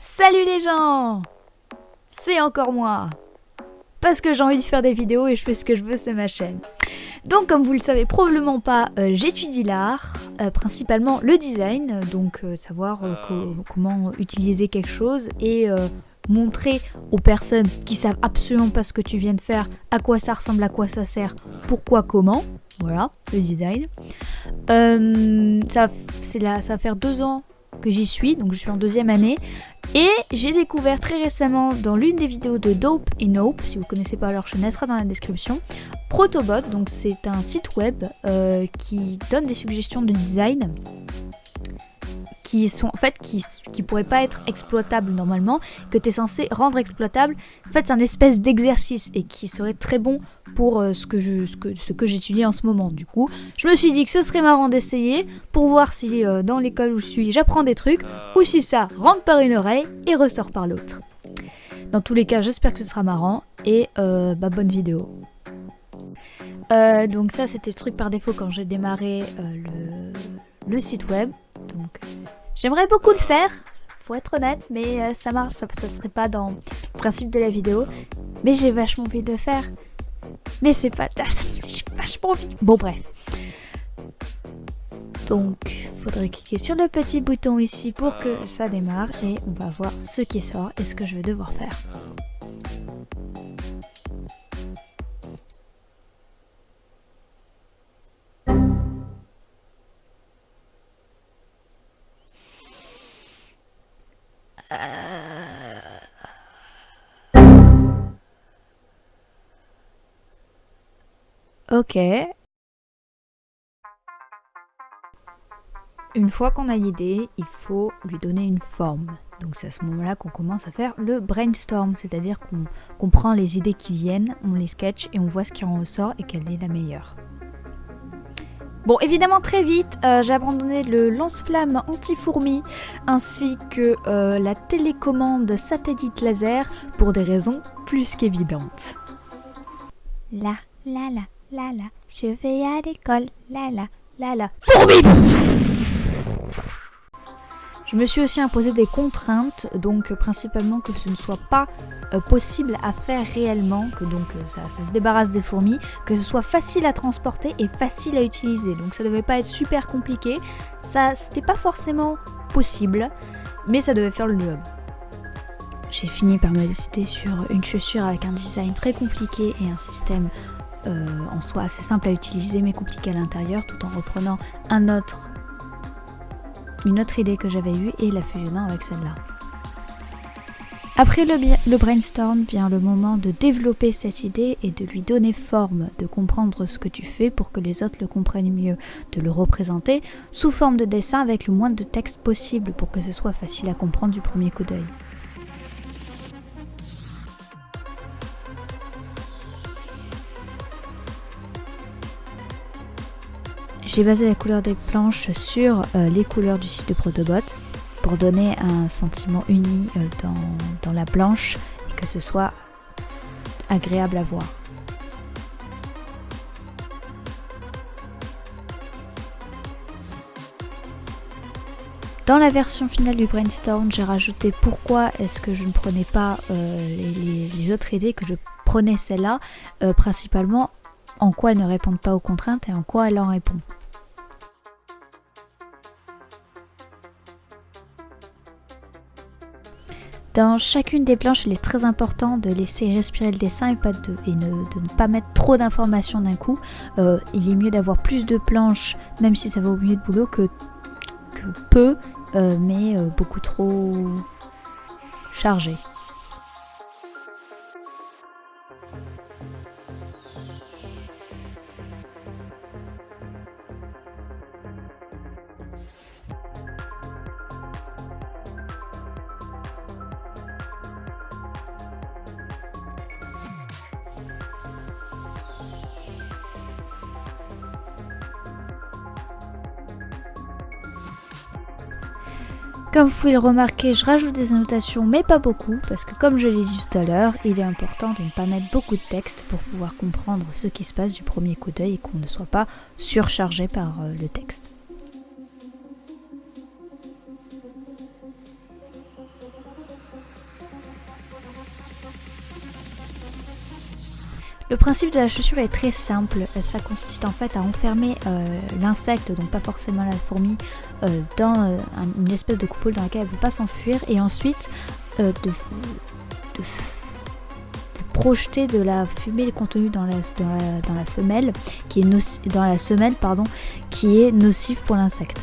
Salut les gens! C'est encore moi! Parce que j'ai envie de faire des vidéos et je fais ce que je veux, c'est ma chaîne. Donc comme vous le savez probablement pas, j'étudie l'art, principalement le design, donc savoir comment utiliser quelque chose et montrer aux personnes qui savent absolument pas ce que tu viens de faire, à quoi ça ressemble, à quoi ça sert, pourquoi, comment. Voilà, le design. Ça va faire 2 ans que j'y suis, donc je suis en 2e année. Et j'ai découvert très récemment dans l'une des vidéos de Dope et Nope, si vous connaissez pas leur chaîne, elle sera dans la description, Protobot, donc c'est un site web qui donne des suggestions de design qui sont en fait qui pourraient pas être exploitables normalement, que tu es censé rendre exploitable. En fait, c'est un espèce d'exercice et qui serait très bon pour ce que j'étudie en ce moment. Du coup, je me suis dit que ce serait marrant d'essayer pour voir si dans l'école où je suis, j'apprends des trucs ou si ça rentre par une oreille et ressort par l'autre. Dans tous les cas, j'espère que ce sera marrant et bonne vidéo. Donc ça, c'était le truc par défaut quand j'ai démarré le site web. Donc j'aimerais beaucoup le faire, faut être honnête, mais ça marche, ça serait pas dans le principe de la vidéo. Mais j'ai vachement envie de le faire. Mais c'est pas... j'ai vachement envie... Bon bref. Donc, faudrait cliquer sur le petit bouton ici pour que ça démarre. Et on va voir ce qui sort et ce que je vais devoir faire. Ok. Une fois qu'on a l'idée, il faut lui donner une forme. Donc c'est à ce moment-là qu'on commence à faire le brainstorm, c'est-à-dire qu'on prend les idées qui viennent, on les sketch et on voit ce qui en ressort et quelle est la meilleure. Bon, évidemment, très vite, j'ai abandonné le lance-flamme anti-fourmi ainsi que la télécommande satellite laser pour des raisons plus qu'évidentes. La, je vais à l'école, la. Fourmi! Je me suis aussi imposé des contraintes, donc principalement que ce ne soit pas possible à faire réellement, que donc ça se débarrasse des fourmis, que ce soit facile à transporter et facile à utiliser. Donc ça devait pas être super compliqué, ça c'était pas forcément possible, mais ça devait faire le job. J'ai fini par me décider sur une chaussure avec un design très compliqué et un système en soi assez simple à utiliser mais compliqué à l'intérieur, tout en reprenant une autre idée que j'avais eue et la fusionnant avec celle-là. Après le brainstorm vient le moment de développer cette idée et de lui donner forme, de comprendre ce que tu fais pour que les autres le comprennent mieux, de le représenter sous forme de dessin avec le moins de texte possible pour que ce soit facile à comprendre du premier coup d'œil. J'ai basé la couleur des planches sur les couleurs du site de Protobot pour donner un sentiment uni dans la planche et que ce soit agréable à voir. Dans la version finale du brainstorm, j'ai rajouté pourquoi est-ce que je ne prenais pas les autres idées, que je prenais celle-là, principalement en quoi elles ne répondent pas aux contraintes et en quoi elle en répond. Dans chacune des planches, il est très important de laisser respirer le dessin et de ne pas mettre trop d'informations d'un coup. Il est mieux d'avoir plus de planches, même si ça va au milieu de boulot, que peu, mais beaucoup trop chargé. Comme vous pouvez le remarquer, je rajoute des annotations, mais pas beaucoup, parce que comme je l'ai dit tout à l'heure, il est important de ne pas mettre beaucoup de texte pour pouvoir comprendre ce qui se passe du premier coup d'œil et qu'on ne soit pas surchargé par le texte. Le principe de la chaussure est très simple, ça consiste en fait à enfermer l'insecte, donc pas forcément la fourmi, dans une espèce de coupole dans laquelle elle ne peut pas s'enfuir, et ensuite de projeter de la fumée contenue dans la femelle, qui est dans la semelle, pardon, qui est nocive pour l'insecte.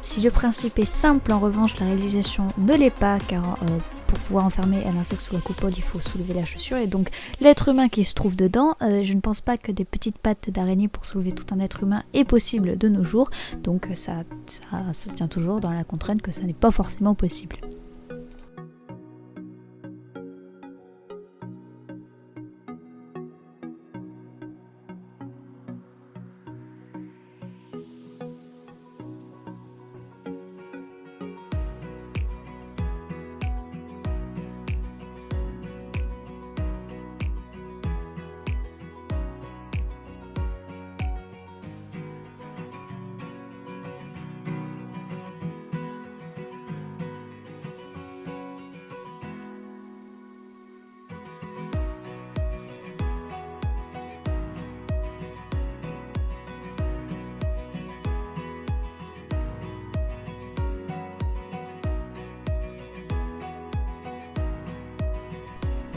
Si le principe est simple, en revanche, la réalisation ne l'est pas, car pour pouvoir enfermer l'insecte sous la coupole, il faut soulever la chaussure, et donc l'être humain qui se trouve dedans, je ne pense pas que des petites pattes d'araignée pour soulever tout un être humain est possible de nos jours, donc ça tient toujours dans la contrainte que ça n'est pas forcément possible.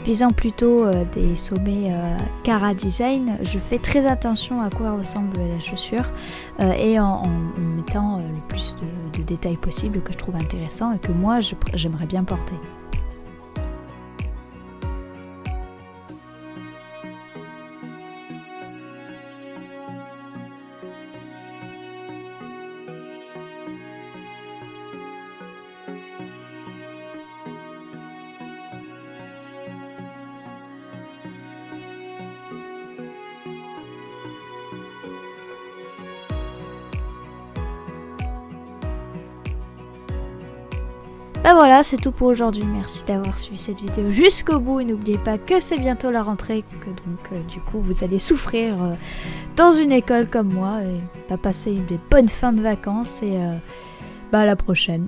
Visant plutôt des sommets Cara Design, je fais très attention à quoi ressemble la chaussure et en mettant le plus de détails possible que je trouve intéressant et que moi j'aimerais bien porter. Bah voilà, c'est tout pour aujourd'hui. Merci d'avoir suivi cette vidéo jusqu'au bout et n'oubliez pas que c'est bientôt la rentrée, que donc du coup vous allez souffrir dans une école comme moi et passer des bonnes fins de vacances et à la prochaine.